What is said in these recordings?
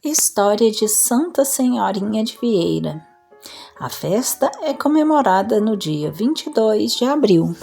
História de Santa Senhorinha de Vieira. A festa é comemorada no dia 22 de abril.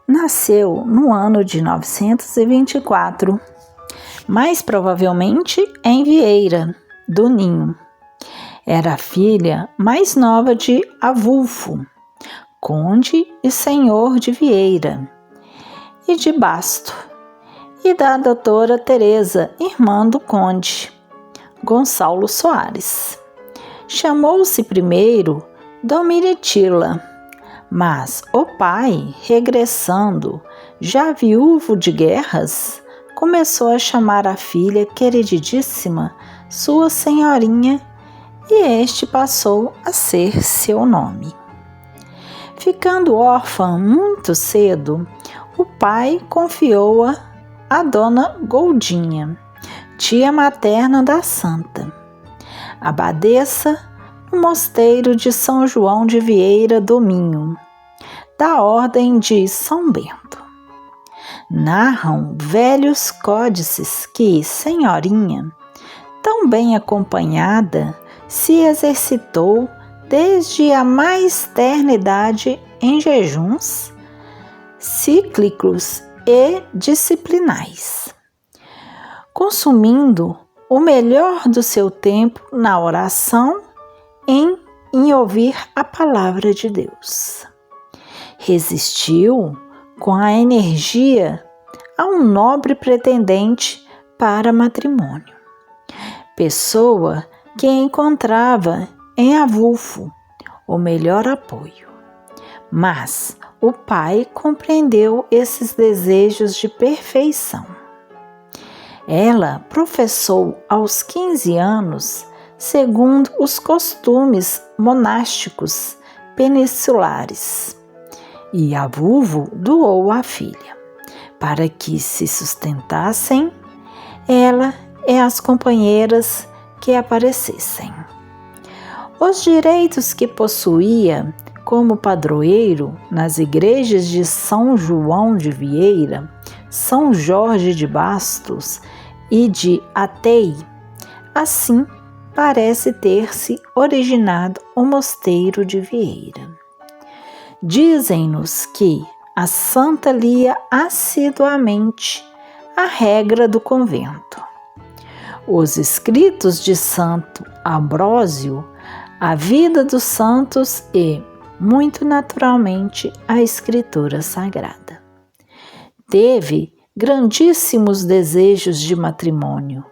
Nasceu no ano de 924, mais provavelmente em Vieira do Ninho. Era a filha mais nova de Avulfo, conde e senhor de Vieira e de Basto, e da doutora Teresa, irmã do conde Gonçalo Soares. Chamou-se primeiro Domitila, mas o pai, regressando, já viúvo de guerras, começou a chamar a filha queridíssima Sua Senhorinha, e este passou a ser seu nome. Ficando órfã muito cedo, o pai confiou-a a Dona Goldinha, tia materna da santa, abadesa no mosteiro de São João de Vieira do Minho, da Ordem de São Bento. Narram velhos códices que Senhorinha, tão bem acompanhada, se exercitou desde a mais terna idade em jejuns cíclicos e disciplinais, consumindo o melhor do seu tempo na oração em ouvir a palavra de Deus. Resistiu com a energia a um nobre pretendente para matrimônio, pessoa que encontrava em Avulfo o melhor apoio. Mas o pai compreendeu esses desejos de perfeição. Ela professou aos 15 anos, segundo os costumes monásticos peninsulares, e Avulfo doou a filha, para que se sustentassem ela e as companheiras que aparecessem. Os direitos que possuía como padroeiro nas igrejas de São João de Vieira, São Jorge de Bastos e de Atei, assim parece ter-se originado o mosteiro de Vieira. Dizem-nos que a santa lia assiduamente a regra do convento, os escritos de Santo Ambrósio, a vida dos santos e, muito naturalmente, a Escritura Sagrada. Teve grandíssimos desejos de matrimônio,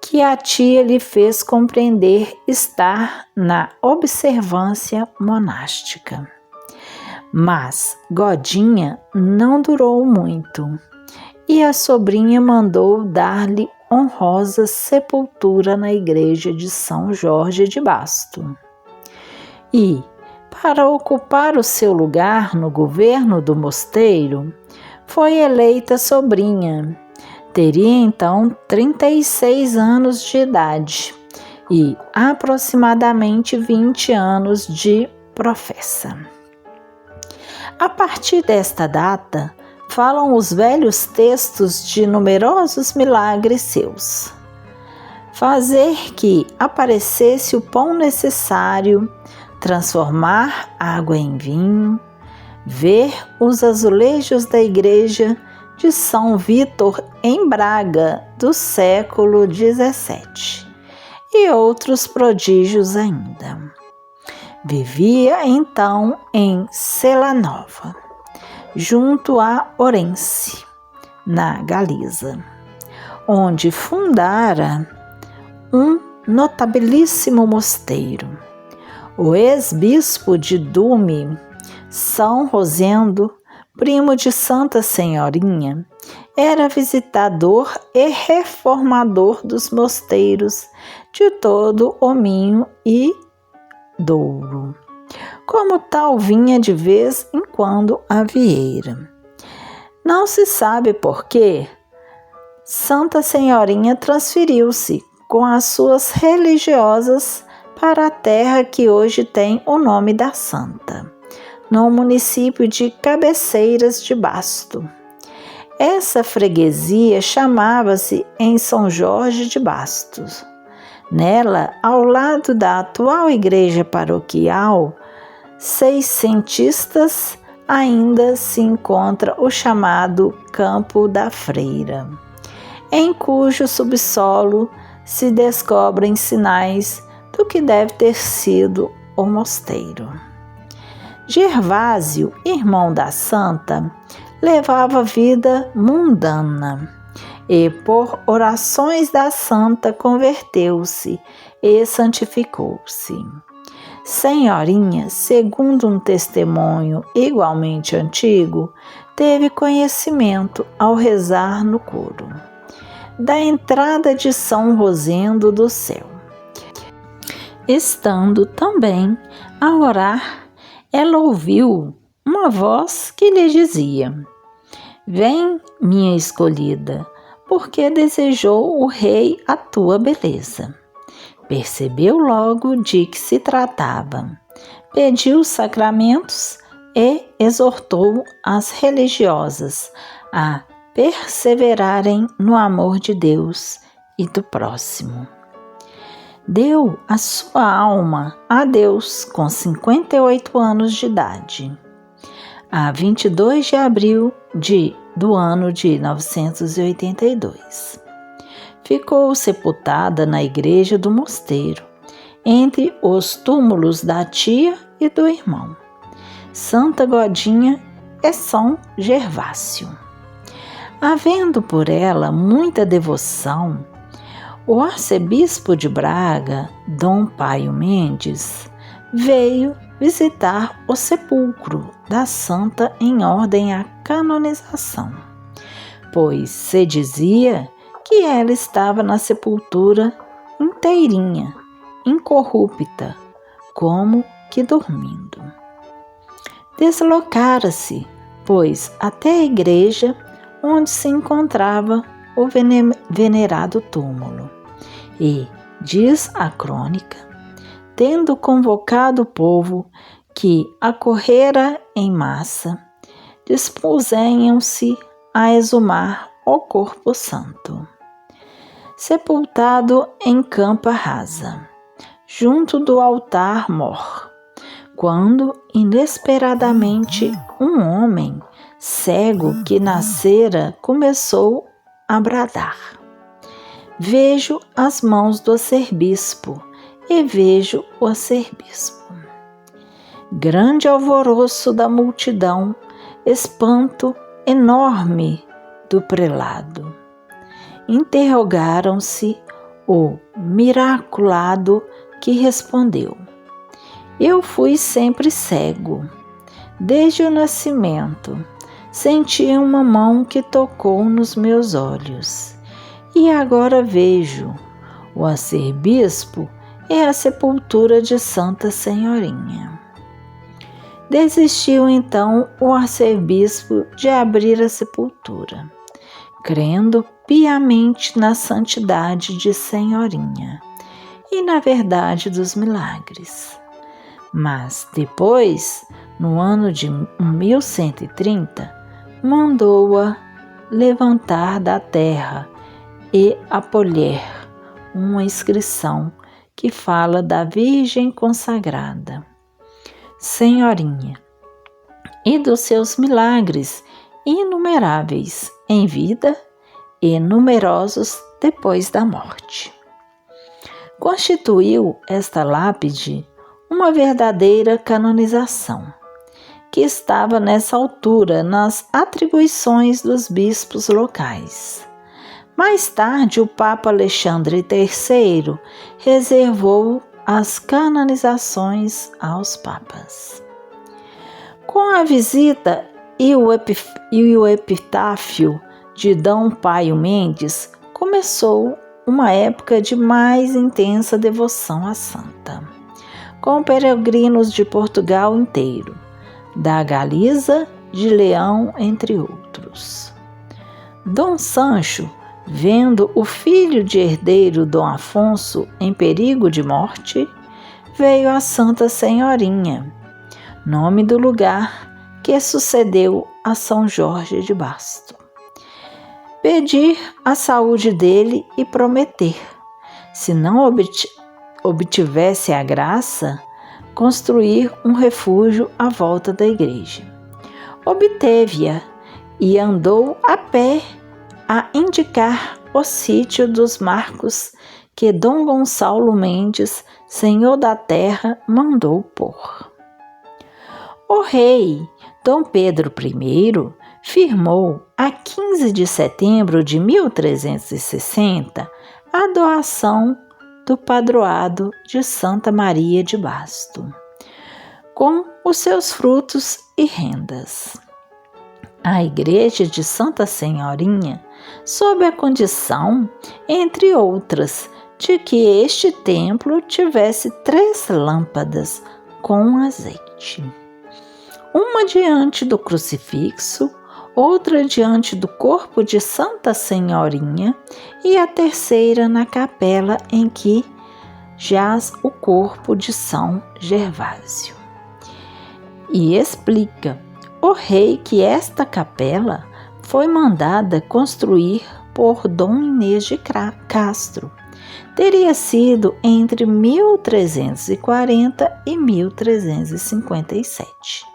que a tia lhe fez compreender estar na observância monástica. Mas Godinha não durou muito, e a sobrinha mandou dar-lhe honrosa sepultura na igreja de São Jorge de Basto. E, para ocupar o seu lugar no governo do mosteiro, foi eleita sobrinha. Teria então 36 anos de idade e aproximadamente 20 anos de professa. A partir desta data, falam os velhos textos de numerosos milagres seus. Fazer que aparecesse o pão necessário, transformar água em vinho, ver os azulejos da igreja de São Vítor em Braga do século XVII e outros prodígios ainda. Vivia então em Celanova, junto a Ourense, na Galiza, onde fundara um notabilíssimo mosteiro. O ex-bispo de Dume, São Rosendo, primo de Santa Senhorinha, era visitador e reformador dos mosteiros de todo o Minho e Douro. Como tal, vinha de vez em quando a Vieira. Não se sabe por que Santa Senhorinha transferiu-se com as suas religiosas para a terra que hoje tem o nome da santa, no município de Cabeceiras de Basto. Essa freguesia chamava-se em São Jorge de Bastos. Nela, ao lado da atual igreja paroquial seiscentistas, ainda se encontra o chamado Campo da Freira, em cujo subsolo se descobrem sinais do que deve ter sido o mosteiro. Gervásio, irmão da santa, levava vida mundana e, por orações da santa, converteu-se e santificou-se. Senhorinha, segundo um testemunho igualmente antigo, teve conhecimento ao rezar no coro da entrada de São Rosendo do céu. Estando também a orar, ela ouviu uma voz que lhe dizia: "Vem, minha escolhida, porque desejou o rei a tua beleza." Percebeu logo de que se tratava, pediu os sacramentos e exortou as religiosas a perseverarem no amor de Deus e do próximo. Deu a sua alma a Deus com 58 anos de idade, a 22 de abril do ano de 982. Ficou sepultada na igreja do mosteiro, entre os túmulos da tia e do irmão, Santa Godinha e São Gervásio. Havendo por ela muita devoção, o arcebispo de Braga, Dom Paio Mendes, veio visitar o sepulcro da santa em ordem à canonização, pois se dizia que ela estava na sepultura inteirinha, incorrupta, como que dormindo. Deslocara-se, pois, até a igreja onde se encontrava o venerado túmulo e, diz a crônica, tendo convocado o povo que acorrera em massa, dispuseram-se a exumar o corpo santo, sepultado em campa rasa, junto do altar-mor, quando inesperadamente um homem cego que nascera começou a bradar: "Vejo as mãos do arcebispo e vejo o arcebispo." Grande alvoroço da multidão, espanto enorme do prelado. Interrogaram-se o miraculado, que respondeu: "Eu fui sempre cego. Desde o nascimento, senti uma mão que tocou nos meus olhos, e agora vejo o arcebispo e a sepultura de Santa Senhorinha." Desistiu então o arcebispo de abrir a sepultura, crendo piamente na santidade de Senhorinha e na verdade dos milagres. Mas depois, no ano de 1130, mandou-a levantar da terra e acolher uma inscrição que fala da Virgem consagrada, Senhorinha, e dos seus milagres inumeráveis em vida e numerosos depois da morte. Constituiu esta lápide uma verdadeira canonização, que estava nessa altura nas atribuições dos bispos locais. Mais tarde, o Papa Alexandre III reservou as canonizações aos papas. Com a visita e o epitáfio de Dom Paio Mendes, começou uma época de mais intensa devoção à santa, com peregrinos de Portugal inteiro, da Galiza, de Leão, entre outros. Dom Sancho, vendo o filho de herdeiro Dom Afonso em perigo de morte, veio a Santa Senhorinha, nome do lugar que sucedeu a São Jorge de Bastos, pedir a saúde dele e prometer, se não obtivesse a graça, construir um refúgio à volta da igreja. Obteve-a e andou a pé a indicar o sítio dos Marcos que Dom Gonçalo Mendes, senhor da terra, mandou pôr. O rei Dom Pedro I firmou, a 15 de setembro de 1360, a doação do padroado de Santa Maria de Basto, com os seus frutos e rendas. A igreja de Santa Senhorinha, sob a condição, entre outras, de que este templo tivesse 3 lâmpadas com azeite. Uma diante do crucifixo, outra diante do corpo de Santa Senhorinha e a terceira na capela em que jaz o corpo de São Gervásio. E explica o rei que esta capela foi mandada construir por Dom Inês de Castro. Teria sido entre 1340 e 1357.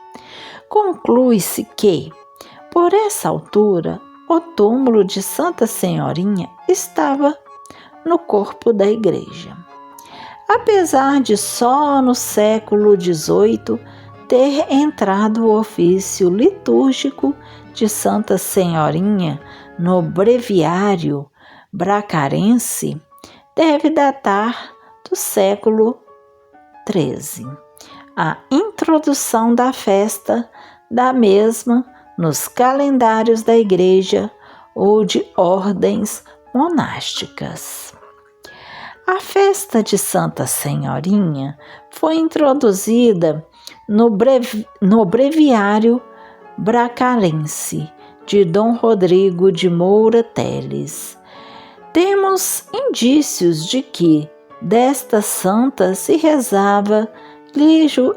Conclui-se que, por essa altura, o túmulo de Santa Senhorinha estava no corpo da igreja. Apesar de só no século XVIII ter entrado o ofício litúrgico de Santa Senhorinha no breviário bracarense, deve datar do século XIII. A introdução da festa da mesma nos calendários da igreja ou de ordens monásticas. A festa de Santa Senhorinha foi introduzida no breviário bracarense de Dom Rodrigo de Moura Teles. Temos indícios de que desta santa se rezava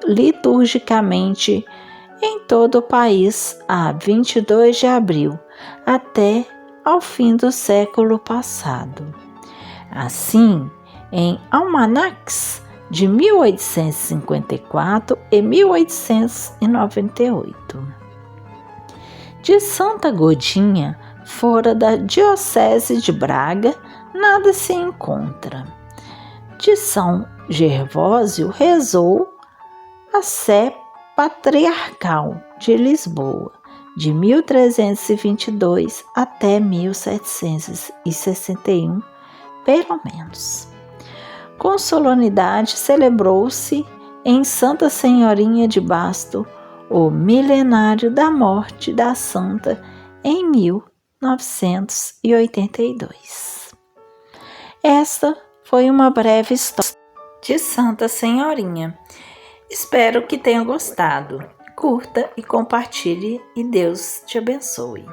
liturgicamente em todo o país a 22 de abril, até ao fim do século passado. Assim, em almanacs de 1854 e 1898. De Santa Godinha, fora da Diocese de Braga, nada se encontra. De São Gervásio rezou a Sé Patriarcal de Lisboa, de 1322 até 1761, pelo menos. Com solenidade celebrou-se em Santa Senhorinha de Basto o milenário da morte da santa em 1982. Esta foi uma breve história de Santa Senhorinha. Espero que tenha gostado. Curta e compartilhe e Deus te abençoe.